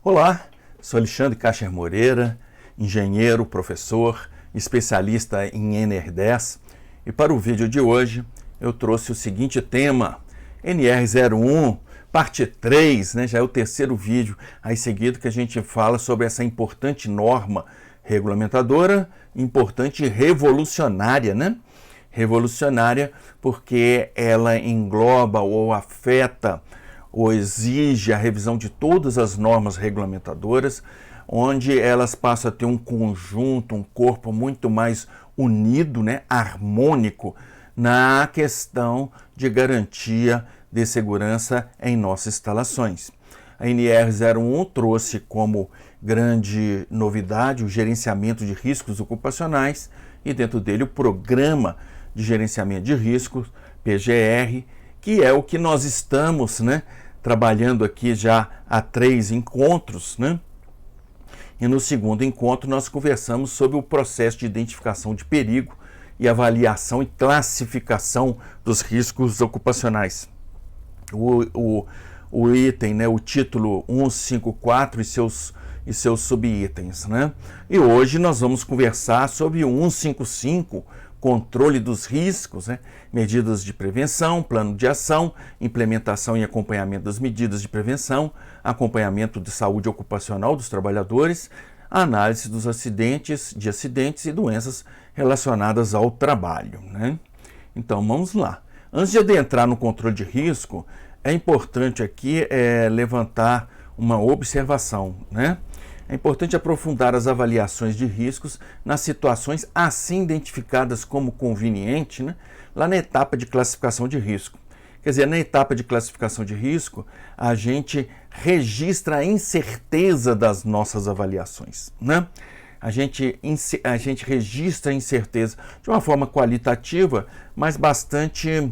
Olá, sou Alexandre Cacher Moreira, engenheiro, professor, especialista em NR10, e para o vídeo de hoje eu trouxe o seguinte tema: NR01, parte 3, já é o terceiro vídeo aí seguido que a gente fala sobre essa importante norma regulamentadora, importante e revolucionária, Revolucionária porque ela engloba ou afeta ou exige a revisão de todas as normas regulamentadoras, onde elas passam a ter um conjunto, um corpo muito mais unido, harmônico, na questão de garantia de segurança em nossas instalações. A NR01 trouxe como grande novidade o gerenciamento de riscos ocupacionais e dentro dele o Programa de Gerenciamento de Riscos, PGR, que é o que nós estamos trabalhando aqui já há 3 encontros, E no segundo encontro nós conversamos sobre o processo de identificação de perigo e avaliação e classificação dos riscos ocupacionais. O item, o título 154 e seus subitens, E hoje nós vamos conversar sobre o 155, controle dos riscos, medidas de prevenção, plano de ação, implementação e acompanhamento das medidas de prevenção, acompanhamento de saúde ocupacional dos trabalhadores, análise dos acidentes e doenças relacionadas ao trabalho, Então vamos lá. Antes de adentrar no controle de risco, é importante aqui levantar uma observação, É importante aprofundar as avaliações de riscos nas situações assim identificadas como conveniente, lá na etapa de classificação de risco. Quer dizer, na etapa de classificação de risco, a gente registra a incerteza das nossas avaliações, A gente registra a incerteza de uma forma qualitativa, mas bastante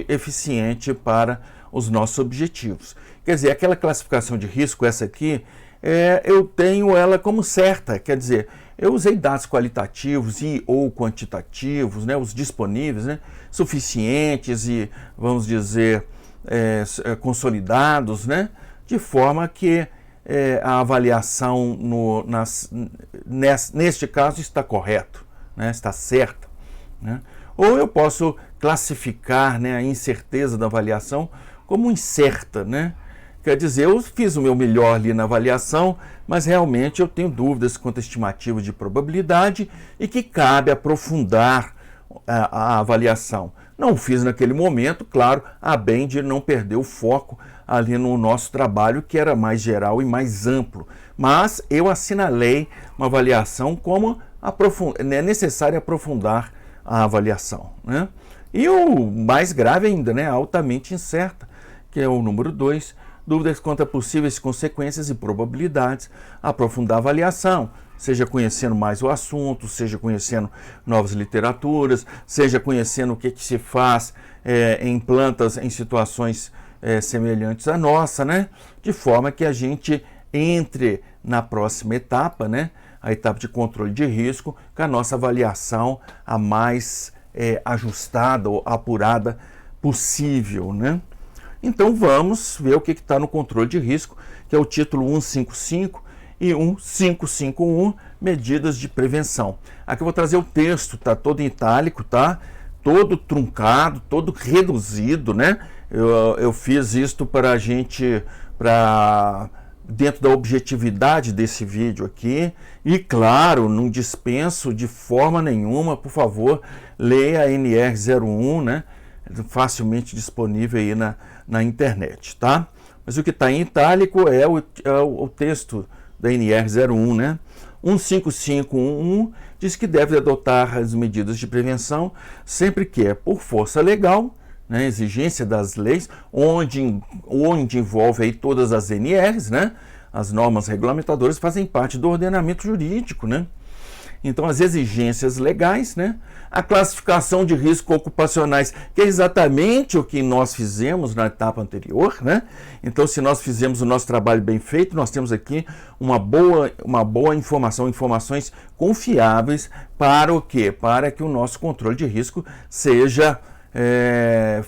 eficiente para os nossos objetivos. Quer dizer, aquela classificação de risco, essa aqui, eu tenho ela como certa. Quer dizer, eu usei dados qualitativos e ou quantitativos, os disponíveis, suficientes e, vamos dizer, consolidados, de forma que a avaliação neste caso está correto, está certa. Ou eu posso classificar a incerteza da avaliação como incerta, Quer dizer, eu fiz o meu melhor ali na avaliação, mas realmente eu tenho dúvidas quanto à estimativa de probabilidade e que cabe aprofundar a avaliação. Não fiz naquele momento, claro, a bem de não perder o foco ali no nosso trabalho, que era mais geral e mais amplo. Mas eu assinalei uma avaliação como é necessário aprofundar a avaliação, E o mais grave ainda, altamente incerta, que é o número 2, dúvidas quanto a possíveis consequências e probabilidades, aprofundar a avaliação, seja conhecendo mais o assunto, seja conhecendo novas literaturas, seja conhecendo o que se faz em plantas em situações semelhantes à nossa, De forma que a gente entre na próxima etapa, a etapa de controle de risco, com a nossa avaliação a mais ajustada ou apurada possível, Então vamos ver o que está no controle de risco, que é o título 155 e 1551, medidas de prevenção. Aqui eu vou trazer o texto, está todo em itálico, todo truncado, todo reduzido, Eu fiz isto para a gente, dentro da objetividade desse vídeo aqui, e claro, não dispenso de forma nenhuma, por favor, leia a NR01, facilmente disponível aí na internet, Mas o que está em itálico é o texto da NR01, 15511 diz que deve adotar as medidas de prevenção sempre que por força legal, exigência das leis, onde envolve aí todas as NRs, as normas regulamentadoras fazem parte do ordenamento jurídico, Então, as exigências legais, a classificação de riscos ocupacionais, que é exatamente o que nós fizemos na etapa anterior, Então, se nós fizemos o nosso trabalho bem feito, nós temos aqui uma boa informação, informações confiáveis para o quê? Para que o nosso controle de risco seja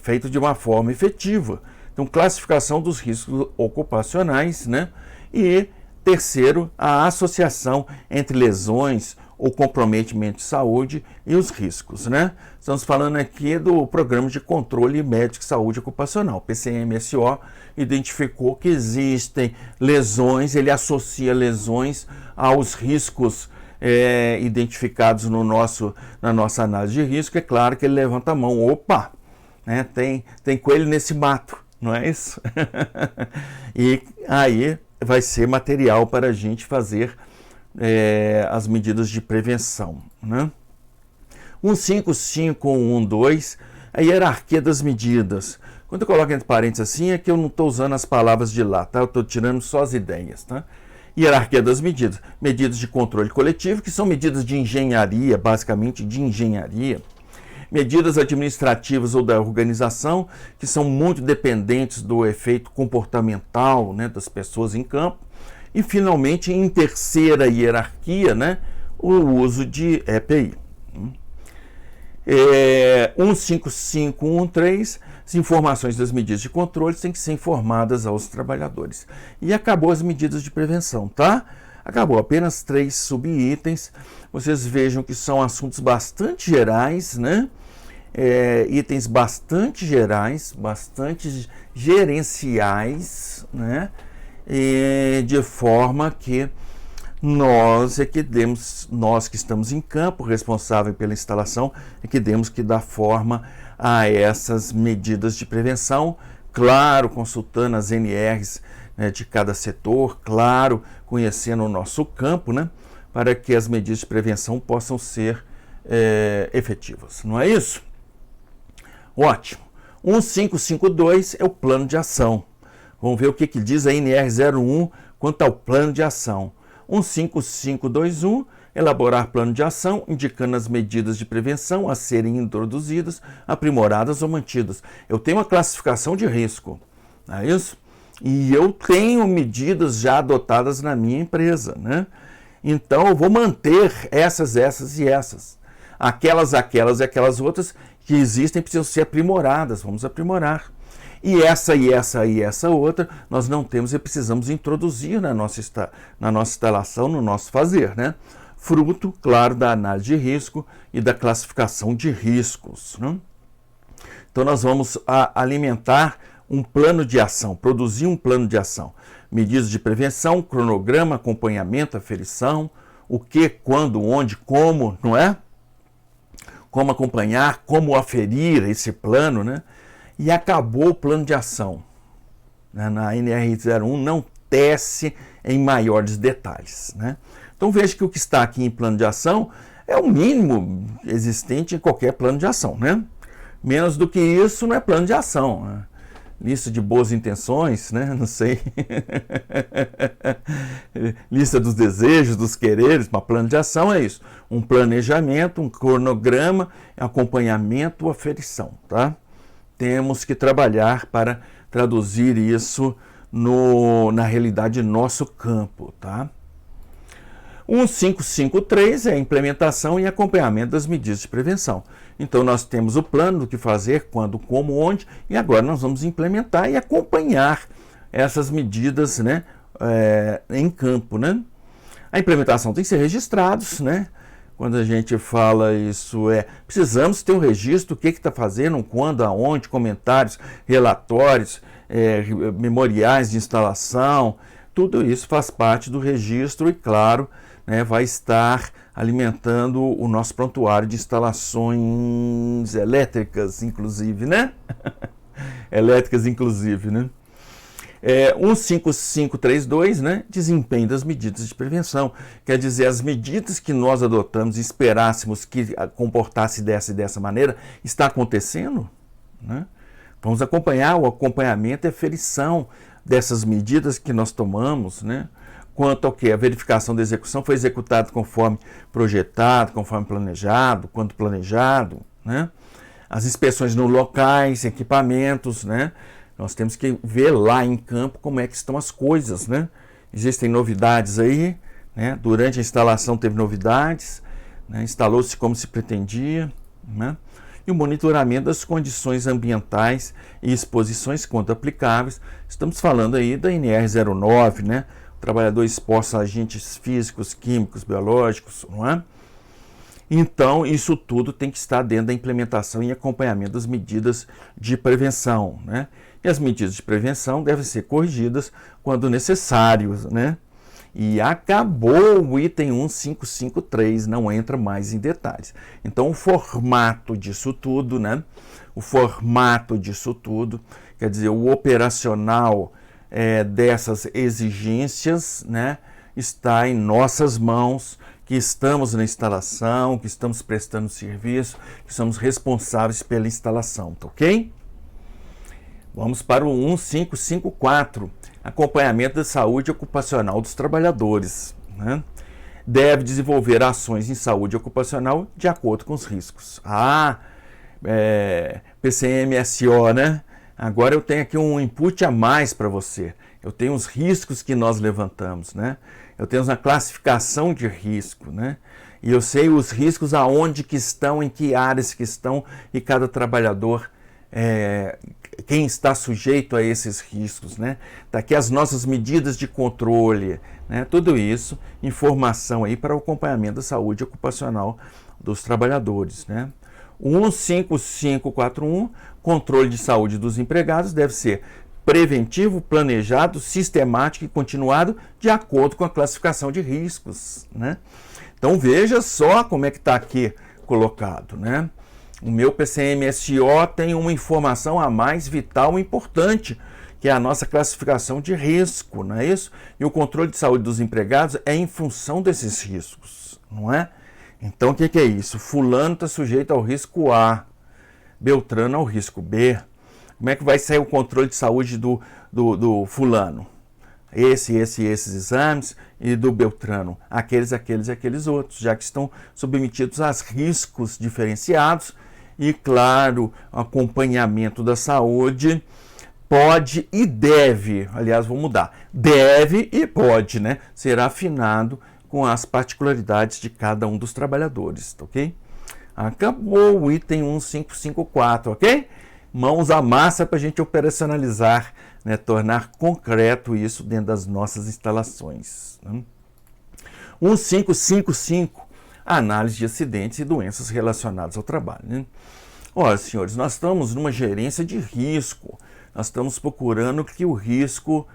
feito de uma forma efetiva. Então, classificação dos riscos ocupacionais, né? E terceiro, a associação entre lesões ou comprometimento de saúde e os riscos, né? Estamos falando aqui do Programa de Controle Médico de Saúde Ocupacional, PCMSO, identificou que existem lesões, ele associa lesões aos riscos identificados na nossa análise de risco. É claro que ele levanta a mão, opa, né, tem coelho nesse mato, não é isso? E aí vai ser material para a gente fazer as medidas de prevenção, né? 15512, a hierarquia das medidas. Quando eu coloco entre parênteses assim, é que eu não estou usando as palavras de lá, tá? Eu estou tirando só as ideias, tá? Hierarquia das medidas. Medidas de controle coletivo, que são medidas de engenharia, basicamente de engenharia. Medidas administrativas ou da organização, que são muito dependentes do efeito comportamental, né, das pessoas em campo. E, finalmente, em terceira hierarquia, né, o uso de EPI. 15513, as informações das medidas de controle têm que ser informadas aos trabalhadores. E acabou as medidas de prevenção, tá? Acabou, apenas 3 subitens. Vocês vejam que são assuntos bastante gerais, né? Itens bastante gerais, bastante gerenciais, né? De forma que nós que estamos em campo, responsável pela instalação, temos que dar forma a essas medidas de prevenção, claro, consultando as NRs, né, de cada setor, claro, conhecendo o nosso campo, né, para que as medidas de prevenção possam ser efetivas. Não é isso? Ótimo. 1552 é o plano de ação. Vamos ver o que diz a NR01 quanto ao plano de ação. 15521, elaborar plano de ação, indicando as medidas de prevenção a serem introduzidas, aprimoradas ou mantidas. Eu tenho uma classificação de risco, não é isso? E eu tenho medidas já adotadas na minha empresa, né? Então, eu vou manter essas e essas. Aquelas e aquelas outras que existem precisam ser aprimoradas, vamos aprimorar. E essa outra, nós não temos e precisamos introduzir na nossa instalação, no nosso fazer, né? Fruto, claro, da análise de risco e da classificação de riscos, né? Então, nós vamos alimentar um plano de ação, produzir um plano de ação. Medidas de prevenção, cronograma, acompanhamento, aferição, o que, quando, onde, como, não é? Como acompanhar, como aferir esse plano, né? E acabou o plano de ação. Na NR01 não tece em maiores detalhes, né? Então veja que o que está aqui em plano de ação é o mínimo existente em qualquer plano de ação, né? Menos do que isso não é plano de ação, né? Lista de boas intenções, né? Não sei. Lista dos desejos, dos quereres, mas plano de ação é isso. Um planejamento, um cronograma, acompanhamento, aferição, tá? Temos que trabalhar para traduzir isso na realidade do nosso campo, tá? 1553 é a implementação e acompanhamento das medidas de prevenção. Então, nós temos o plano do que fazer, quando, como, onde, e agora nós vamos implementar e acompanhar essas medidas, né, em campo, né? A implementação tem que ser registrados, né? Quando a gente fala isso, precisamos ter um registro do que está fazendo, quando, aonde, comentários, relatórios, memoriais de instalação, tudo isso faz parte do registro e, claro, né, vai estar alimentando o nosso prontuário de instalações elétricas, inclusive, né? Elétricas, inclusive, né? 15532, né? Desempenho das medidas de prevenção. Quer dizer, as medidas que nós adotamos e esperássemos que comportasse dessa maneira, está acontecendo, né? Vamos acompanhar o acompanhamento e aferição dessas medidas que nós tomamos, né? Quanto ao que? A verificação da execução foi executada conforme projetado, conforme planejado, quanto planejado, né? As inspeções nos locais, equipamentos, né? Nós temos que ver lá em campo como é que estão as coisas, né? Existem novidades aí, né? Durante a instalação teve novidades, né? Instalou-se como se pretendia, né? e o monitoramento das condições ambientais e exposições quando aplicáveis. Estamos falando aí da NR09, né? O trabalhador exposto a agentes físicos, químicos, biológicos, não é? Então, isso tudo tem que estar dentro da implementação e acompanhamento das medidas de prevenção, né? E as medidas de prevenção devem ser corrigidas quando necessário, né? E acabou o item 1553, não entra mais em detalhes. Então, o formato disso tudo, né? O formato disso tudo, quer dizer, o operacional dessas exigências, né? Está em nossas mãos, que estamos na instalação, que estamos prestando serviço, que somos responsáveis pela instalação, tá ok? Vamos para o 1554, acompanhamento da saúde ocupacional dos trabalhadores, né? Deve desenvolver ações em saúde ocupacional de acordo com os riscos. PCMSO, né? Agora eu tenho aqui um input a mais para você. Eu tenho os riscos que nós levantamos, né? Eu tenho uma classificação de risco, né? E eu sei os riscos aonde que estão, em que áreas que estão, e cada trabalhador, quem está sujeito a esses riscos, né? Daqui as nossas medidas de controle, né? Tudo isso, informação aí para o acompanhamento da saúde ocupacional dos trabalhadores, né? 15541, controle de saúde dos empregados, deve ser preventivo, planejado, sistemático e continuado de acordo com a classificação de riscos, né? Então veja só como é que está aqui colocado, né? O meu PCMSO tem uma informação a mais vital e importante, que é a nossa classificação de risco, não é isso? E o controle de saúde dos empregados é em função desses riscos, não é? Então o que é isso? Fulano está sujeito ao risco A, Beltrano ao risco B. Como é que vai sair o controle de saúde do fulano? Esses exames, e do Beltrano, aqueles outros, já que estão submetidos a riscos diferenciados. E, claro, acompanhamento da saúde pode e deve, aliás, vou mudar, deve e pode, né, ser afinado com as particularidades de cada um dos trabalhadores, ok? Acabou o item 1554, ok? Mãos à massa para a gente operacionalizar, né, tornar concreto isso dentro das nossas instalações. Né? 1555, análise de acidentes e doenças relacionadas ao trabalho. Né? Olha, senhores, nós estamos numa gerência de risco, nós estamos procurando que o risco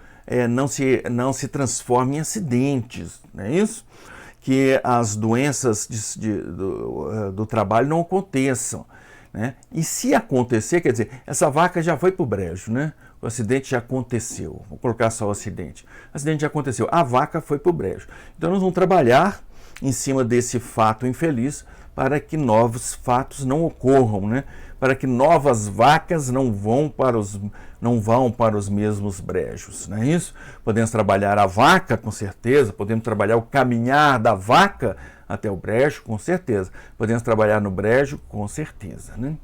não se transforme em acidentes, não é isso? Que as doenças do trabalho não aconteçam. Né? E se acontecer, quer dizer, essa vaca já foi para o brejo, né? O acidente já aconteceu. Vou colocar só o acidente. O acidente já aconteceu, a vaca foi para o brejo. Então nós vamos trabalhar em cima desse fato infeliz para que novos fatos não ocorram, né? Para que novas vacas não vão para os mesmos brejos, não é isso? Podemos trabalhar a vaca, com certeza, podemos trabalhar o caminhar da vaca até o brejo, com certeza. Podemos trabalhar no brejo, com certeza, né?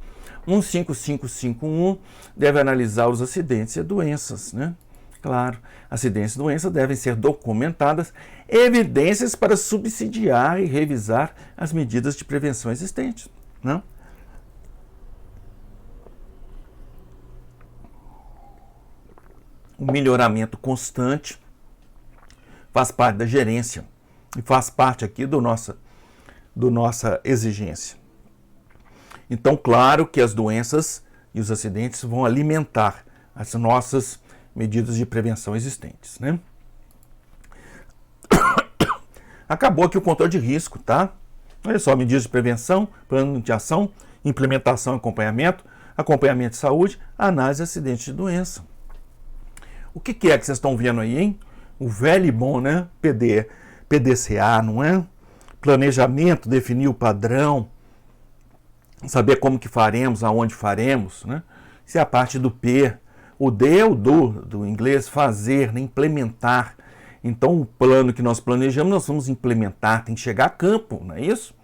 15551 deve analisar os acidentes e doenças, né? Claro, acidentes e doenças devem ser documentadas, evidências para subsidiar e revisar as medidas de prevenção existentes, né? O melhoramento constante faz parte da gerência e faz parte aqui do nossa exigência. Então, claro que as doenças e os acidentes vão alimentar as nossas medidas de prevenção existentes, né? Acabou aqui o controle de risco, tá? Olha só, medidas de prevenção, plano de ação, implementação e acompanhamento de saúde, análise de acidentes de doença. O que é que vocês estão vendo aí, hein? O velho e bom, né? PDCA, não é? Planejamento, definir o padrão, saber como que faremos, aonde faremos, né? Isso é a parte do P. O D é o do inglês, fazer, né? Implementar. Então, o plano que nós planejamos, nós vamos implementar, tem que chegar a campo, não é isso?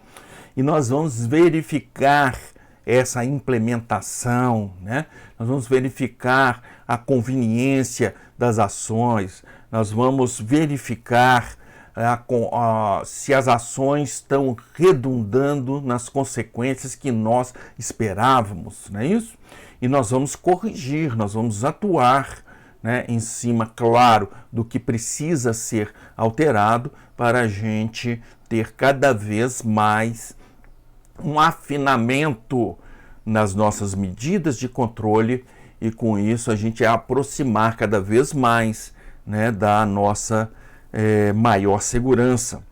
E nós vamos verificar essa implementação, né? Nós vamos verificar a conveniência das ações, nós vamos verificar se as ações estão redundando nas consequências que nós esperávamos, não é isso? E nós vamos corrigir, nós vamos atuar, né, em cima, claro, do que precisa ser alterado para a gente ter cada vez mais um afinamento nas nossas medidas de controle e com isso a gente aproximar cada vez mais, né, da nossa maior segurança.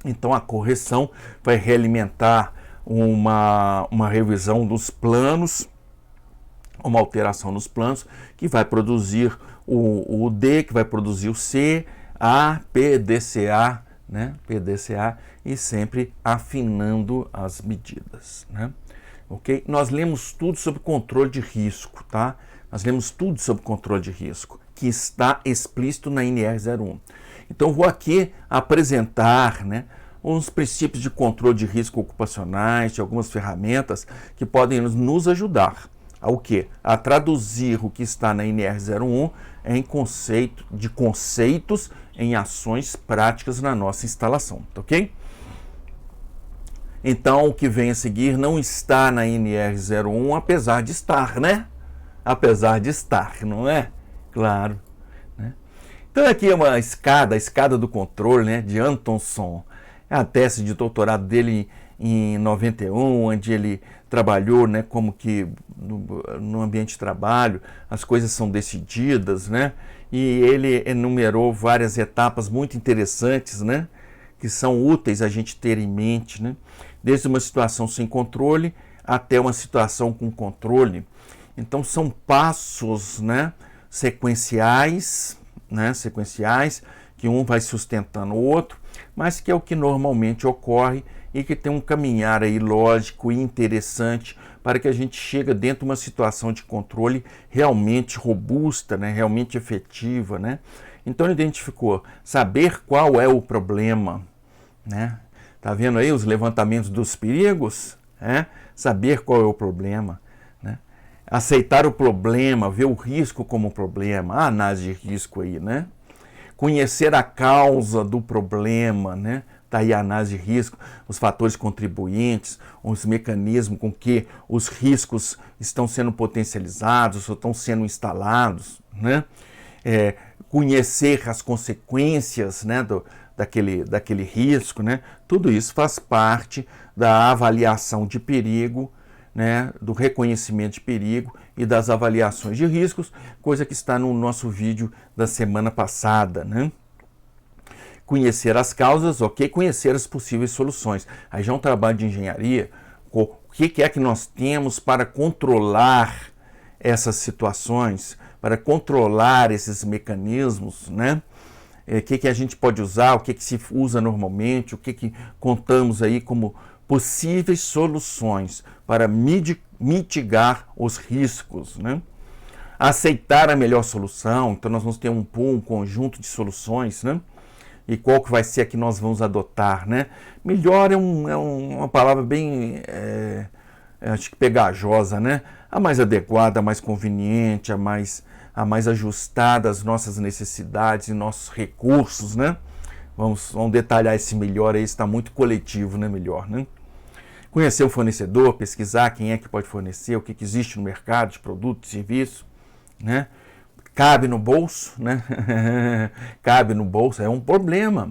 Então a correção vai realimentar uma revisão dos planos, uma alteração nos planos que vai produzir o D, que vai produzir o C, A, P, DCA, né? PDCA, e sempre afinando as medidas, né? Ok? Nós lemos tudo sobre controle de risco, tá? Nós lemos tudo sobre controle de risco, que está explícito na NR01. Então vou aqui apresentar, né, uns princípios de controle de risco ocupacionais, de algumas ferramentas que podem nos ajudar ao quê? A traduzir o que está na NR01 em conceitos em ações práticas na nossa instalação, tá ok? Então, o que vem a seguir não está na NR01, apesar de estar, né? Apesar de estar, não é? Claro. Né? Então, aqui é uma escada, a escada do controle, né, de Antonson. É a tese de doutorado dele em 91, onde ele trabalhou, né, como que no ambiente de trabalho as coisas são decididas, né? E ele enumerou várias etapas muito interessantes, né, que são úteis a gente ter em mente, né? Desde uma situação sem controle até uma situação com controle. Então são passos, né, sequenciais, que um vai sustentando o outro, mas que é o que normalmente ocorre e que tem um caminhar aí lógico e interessante para que a gente chegue dentro de uma situação de controle realmente robusta, né, realmente efetiva, né? Então ele identificou saber qual é o problema, né? Tá vendo aí os levantamentos dos perigos? Saber qual é o problema, né? Aceitar o problema, ver o risco como problema, a análise de risco aí, né? Conhecer a causa do problema, né? Tá aí a análise de risco, os fatores contribuintes, os mecanismos com que os riscos estão sendo potencializados ou estão sendo instalados, né? Conhecer as consequências, né, daquele risco, né? Tudo isso faz parte da avaliação de perigo, né, do reconhecimento de perigo e das avaliações de riscos, coisa que está no nosso vídeo da semana passada, né? Conhecer as causas, ok? Conhecer as possíveis soluções. Aí já é um trabalho de engenharia. O que é que nós temos para controlar essas situações, para controlar esses mecanismos, né? O que a gente pode usar, o que se usa normalmente, o que contamos aí como possíveis soluções para mitigar os riscos, né? Aceitar a melhor solução, então nós vamos ter um conjunto de soluções, né? E qual que vai ser a que nós vamos adotar, né? Melhor é uma palavra bem, acho que pegajosa, né? A mais adequada, a mais conveniente, a mais ajustada às nossas necessidades e nossos recursos, né? Vamos detalhar esse melhor aí, está muito coletivo, né? Melhor, né? Conhecer o fornecedor, pesquisar quem é que pode fornecer, o que existe no mercado de produto, de serviço, né? Cabe no bolso, né? Cabe no bolso, é um problema,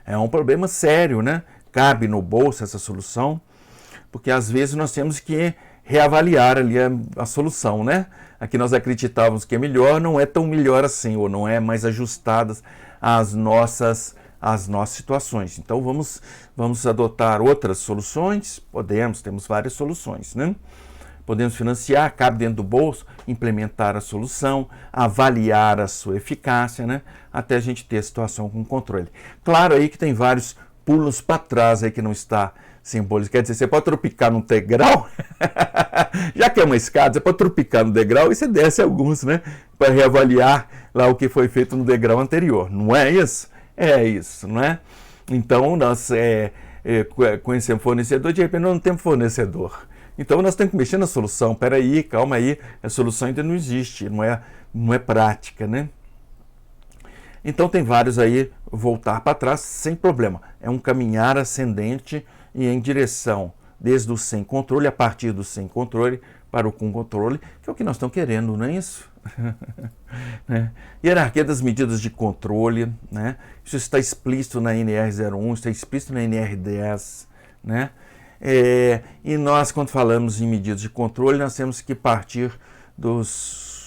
é um problema sério, né? Cabe no bolso essa solução, porque às vezes nós temos que reavaliar ali a solução, né? A que nós acreditávamos que é melhor, não é tão melhor assim, ou não é mais ajustada às nossas situações. Então vamos adotar outras soluções? Temos várias soluções, né? Podemos financiar, cabe dentro do bolso, implementar a solução, avaliar a sua eficácia, né? Até a gente ter a situação com controle. Claro aí que tem vários pulos para trás aí que não está simbolizado. Quer dizer, você pode tropicar num degrau, já que é uma escada, você pode tropicar no degrau e você desce alguns, né? Para reavaliar lá o que foi feito no degrau anterior. Não é isso? É isso, não é? Então, nós conhecemos fornecedor, de repente nós não temos fornecedor. Então nós temos que mexer na solução. Peraí, calma aí, a solução ainda não existe, não é prática, né? Então tem vários aí, voltar para trás sem problema. É um caminhar ascendente e em direção desde o sem controle, a partir do sem controle para o com controle, que é o que nós estamos querendo, não é isso? Né? Hierarquia das medidas de controle, né? Isso está explícito na NR01, está explícito na NR10, né? E nós, quando falamos em medidas de controle, nós temos que partir dos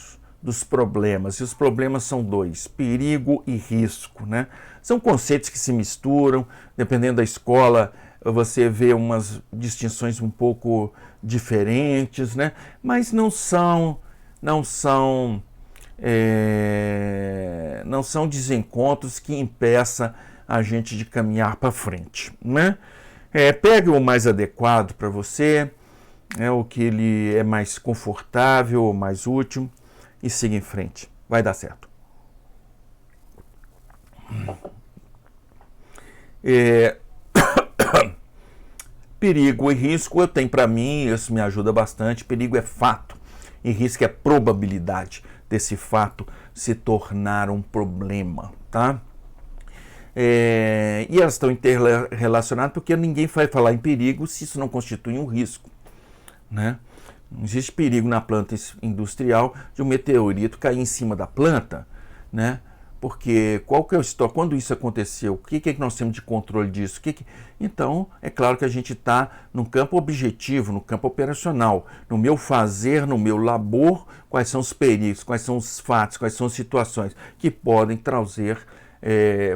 problemas. E os problemas são dois: perigo e risco, né? São conceitos que se misturam, dependendo da escola, você vê umas distinções um pouco diferentes, né? Mas não são desencontros que impeçam a gente de caminhar para frente, né? Pegue o mais adequado para você, o que ele é mais confortável, mais útil, e siga em frente. Vai dar certo. Perigo e risco eu tenho para mim, isso me ajuda bastante. Perigo é fato e risco é probabilidade desse fato se tornar um problema, tá? E elas estão interrelacionadas porque ninguém vai falar em perigo se isso não constitui um risco, né? Não existe perigo na planta industrial de um meteorito cair em cima da planta, né? Porque qual que é a história? Quando isso aconteceu, o que é que nós temos de controle disso? Então, é claro que a gente está no campo objetivo, no campo operacional, no meu fazer, no meu labor, quais são os perigos, quais são os fatos, quais são as situações que podem trazer,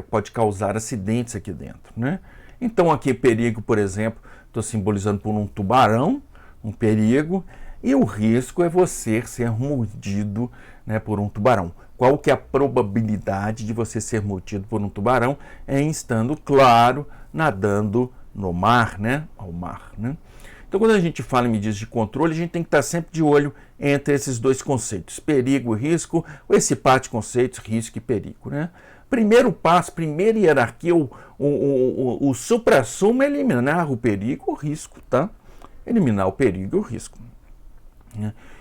pode causar acidentes aqui dentro, né? Então, aqui perigo, por exemplo, estou simbolizando por um tubarão, um perigo, e o risco é você ser mordido, né, por um tubarão. Qual que é a probabilidade de você ser mordido por um tubarão? Estando, claro, nadando no mar, né? Ao mar, né? Então, quando a gente fala em medidas de controle, a gente tem que estar sempre de olho entre esses dois conceitos, perigo e risco, ou esse par de conceitos, risco e perigo, né? Primeiro passo, primeira hierarquia, o supra-sumo é eliminar o perigo e o risco, tá? Eliminar o perigo e o risco.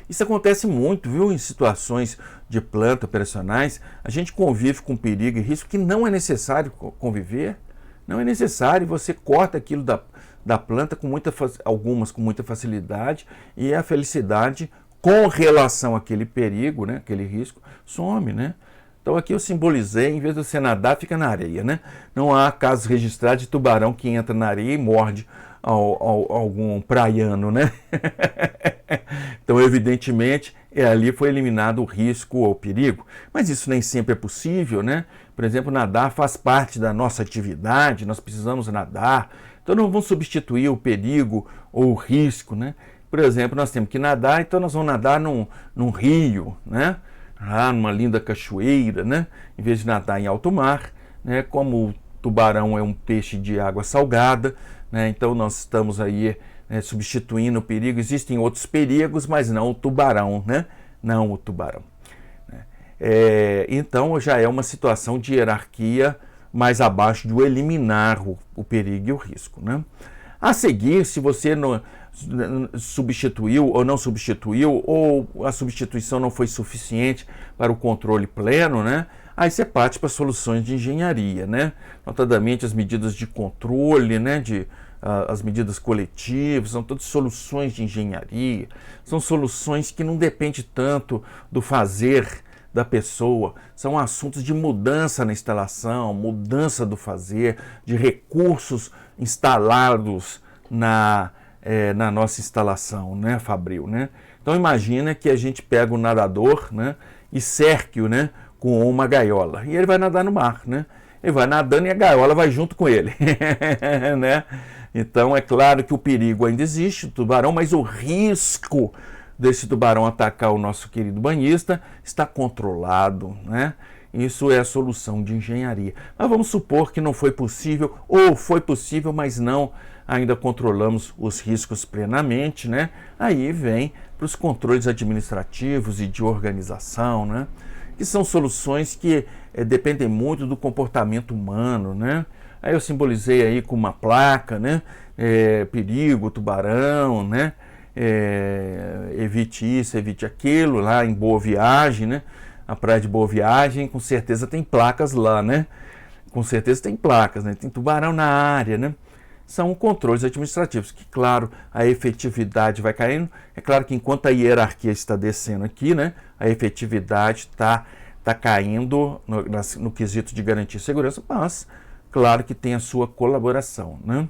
Isso acontece muito, viu? Em situações de planta operacionais, a gente convive com perigo e risco que não é necessário conviver, não é necessário, você corta aquilo da planta, algumas com muita facilidade, e a felicidade com relação àquele perigo, né? Aquele risco, some, né? Então aqui eu simbolizei, em vez de você nadar, fica na areia, né? Não há casos registrados de tubarão que entra na areia e morde algum praiano, né? Então, evidentemente, ali foi eliminado o risco ou o perigo, mas isso nem sempre é possível, né? Por exemplo, nadar faz parte da nossa atividade, nós precisamos nadar, então não vamos substituir o perigo ou o risco, né? Por exemplo, nós temos que nadar, então nós vamos nadar num rio, né? Numa linda cachoeira, né? Em vez de nadar em alto mar, né? Como o tubarão é um peixe de água salgada, né? Então nós estamos aí substituindo o perigo. Existem outros perigos, mas não o tubarão, né? Não o tubarão. Então já é uma situação de hierarquia mais abaixo de eliminar o perigo e o risco, né? A seguir, se você não substituiu ou não substituiu, ou a substituição não foi suficiente para o controle pleno, né? Aí você parte para soluções de engenharia, né? Notadamente as medidas de controle, né? As medidas coletivas, são todas soluções de engenharia, são soluções que não dependem tanto do fazer da pessoa, são assuntos de mudança na instalação, mudança do fazer, de recursos instalados na nossa instalação, né, fabril, né? Então imagina que a gente pega o nadador, né, e cerque-o, né, com uma gaiola, e ele vai nadar no mar, né? Ele vai nadando e a gaiola vai junto com ele, né? Então é claro que o perigo ainda existe, o tubarão, mas o risco desse tubarão atacar o nosso querido banhista está controlado, né? Isso é a solução de engenharia. Mas vamos supor que não foi possível, ou foi possível, mas não ainda controlamos os riscos plenamente, né? Aí vem para os controles administrativos e de organização, né? Que são soluções que dependem muito do comportamento humano, né? Aí eu simbolizei aí com uma placa, né? Perigo, tubarão, né? Evite isso, evite aquilo, lá em Boa Viagem, né? A Praia de Boa Viagem, com certeza tem placas lá, né? Com certeza tem placas, né? Tem tubarão na área, né? São controles administrativos, que, claro, a efetividade vai caindo. É claro que enquanto a hierarquia está descendo aqui, né, a efetividade está caindo no quesito de garantia e segurança, mas, claro que tem a sua colaboração, né?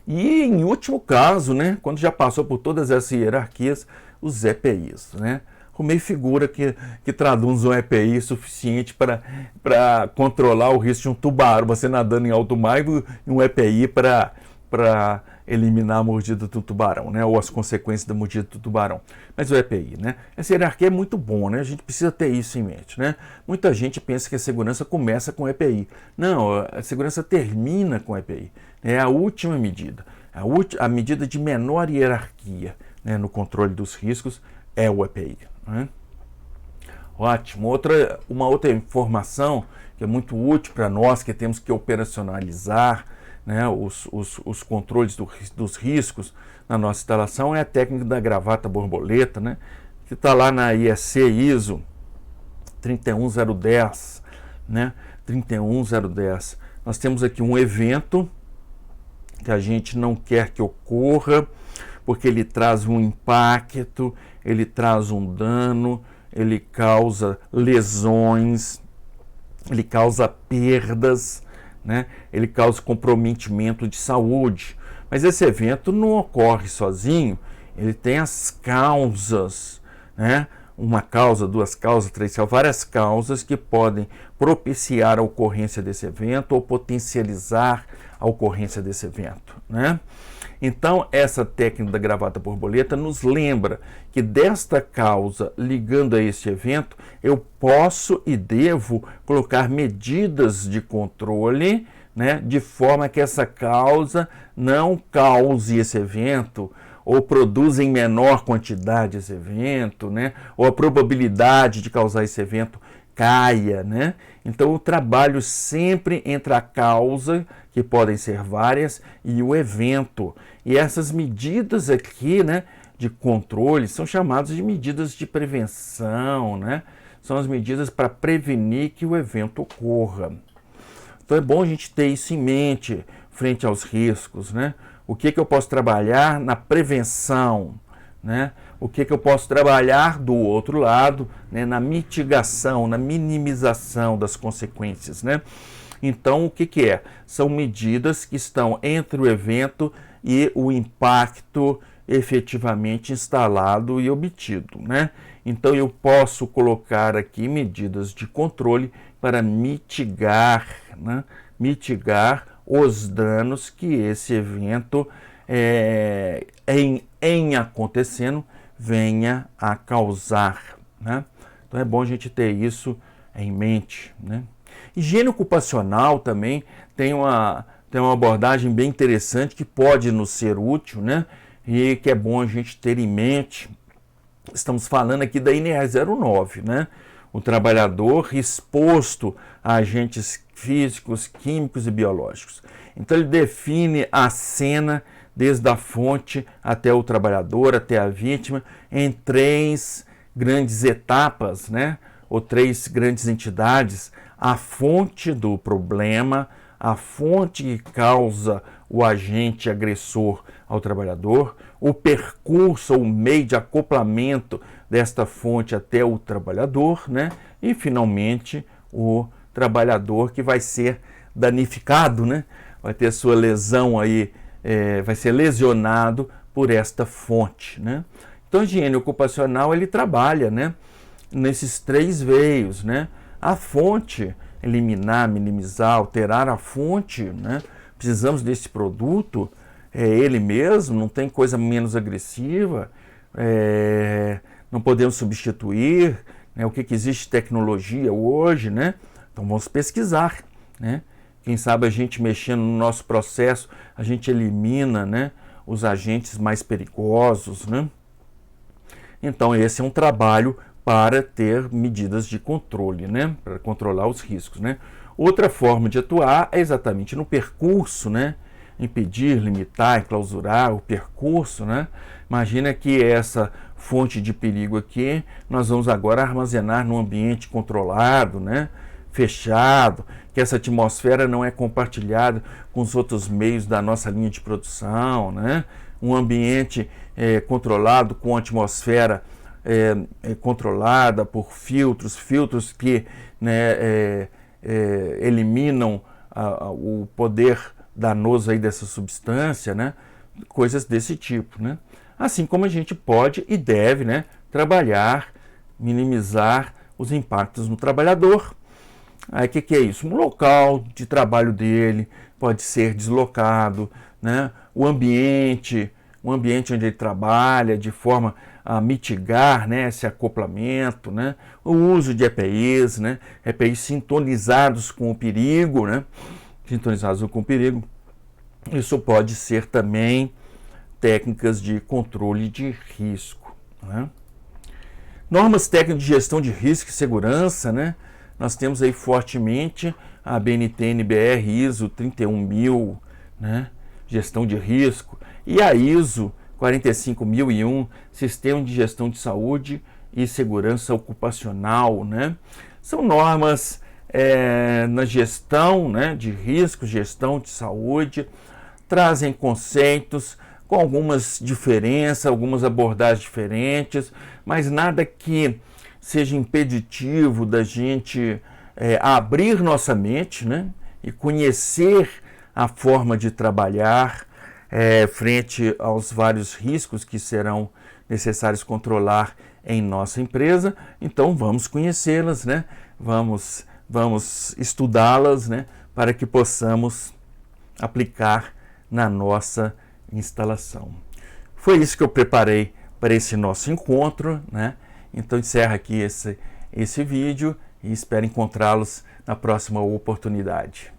E, em último caso, né, quando já passou por todas essas hierarquias, os EPIs, né? Arrumei figura que traduz um EPI suficiente para controlar o risco de um tubarão, você nadando em alto mar, e um EPI para eliminar a mordida do tubarão, né? Ou as consequências da mordida do tubarão. Mas o EPI, né? Essa hierarquia é muito bom, né? A gente precisa ter isso em mente, né? Muita gente pensa que a segurança começa com o EPI. Não, a segurança termina com o EPI. É a última medida. A medida de menor hierarquia, né, no controle dos riscos é o EPI. Né? Ótimo. Uma outra informação que é muito útil para nós, que temos que operacionalizar, né, os controles dos riscos na nossa instalação, é a técnica da gravata borboleta, né, que está lá na IEC ISO 31010, né, 31010. Nós temos aqui um evento que a gente não quer que ocorra, porque ele traz um impacto, ele traz um dano, ele causa lesões, ele causa perdas, né? Ele causa comprometimento de saúde. Mas esse evento não ocorre sozinho, ele tem as causas, né? Uma causa, duas causas, três causas, várias causas que podem propiciar a ocorrência desse evento ou potencializar a ocorrência desse evento, né? Então, essa técnica da gravata borboleta nos lembra que desta causa, ligando a este evento, eu posso e devo colocar medidas de controle, né, de forma que essa causa não cause esse evento, ou produza em menor quantidade esse evento, né, ou a probabilidade de causar esse evento caia, né? Então, eu trabalho sempre entre a causa, que podem ser várias, e o evento. E essas medidas aqui, né, de controle são chamadas de medidas de prevenção, né? São as medidas para prevenir que o evento ocorra. Então, é bom a gente ter isso em mente frente aos riscos, né? O que eu posso trabalhar na prevenção, né? O que eu posso trabalhar do outro lado, né, na mitigação, na minimização das consequências, né? Então, o que é? São medidas que estão entre o evento e o impacto efetivamente instalado e obtido, né? Então, eu posso colocar aqui medidas de controle para mitigar, né? Mitigar os danos que esse evento, em acontecendo, venha a causar, né? Então é bom a gente ter isso em mente, né? Higiene ocupacional também tem uma abordagem bem interessante que pode nos ser útil, né? E que é bom a gente ter em mente. Estamos falando aqui da NR09, né? O trabalhador exposto a agentes físicos, químicos e biológicos. Então ele define a cena desde a fonte até o trabalhador, até a vítima, em três grandes etapas, né? Ou três grandes entidades: a fonte do problema, a fonte que causa o agente agressor ao trabalhador, o percurso ou meio de acoplamento desta fonte até o trabalhador, né? E, finalmente, o trabalhador que vai ser danificado, né? Vai ter sua lesão aí, vai ser lesionado por esta fonte, né? Então, a higiene ocupacional, ele trabalha, né, nesses três veios, né? A fonte, eliminar, minimizar, alterar a fonte, né? Precisamos desse produto, é ele mesmo, não tem coisa menos agressiva, não podemos substituir, né? O que existe tecnologia hoje, né? Então vamos pesquisar, né? Quem sabe a gente mexendo no nosso processo, a gente elimina, né, os agentes mais perigosos, né? Então esse é um trabalho para ter medidas de controle, né? Para controlar os riscos, né? Outra forma de atuar é exatamente no percurso, né? impedir, limitar, enclausurar o percurso, né? Imagina que essa fonte de perigo aqui, nós vamos agora armazenar num ambiente controlado, né? Fechado, que essa atmosfera não é compartilhada com os outros meios da nossa linha de produção, né? Um ambiente controlado com atmosfera controlada por filtros que, né, eliminam o poder danoso aí dessa substância, né? Coisas desse tipo, né? Assim como a gente pode e deve, né, trabalhar, minimizar os impactos no trabalhador. Aí o que é isso? Um local de trabalho dele pode ser deslocado, né? O ambiente onde ele trabalha, de forma a mitigar, né, esse acoplamento, né? O uso de EPIs, né? EPIs sintonizados com o perigo, né? Sintonizados com o perigo. Isso pode ser também técnicas de controle de risco, né? Normas técnicas de gestão de risco e segurança, né? Nós temos aí fortemente a BNT-NBR ISO 31000, né? Gestão de risco, e a ISO 45001, Sistema de Gestão de Saúde e Segurança Ocupacional, né? São normas na gestão, né, de risco, gestão de saúde, trazem conceitos com algumas diferenças, algumas abordagens diferentes, mas nada que seja impeditivo da gente abrir nossa mente, né, e conhecer a forma de trabalhar frente aos vários riscos que serão necessários controlar em nossa empresa. Então vamos conhecê-las, né? Vamos estudá-las, né, para que possamos aplicar na nossa instalação. Foi isso que eu preparei para esse nosso encontro, né? Então encerro aqui esse vídeo e espero encontrá-los na próxima oportunidade.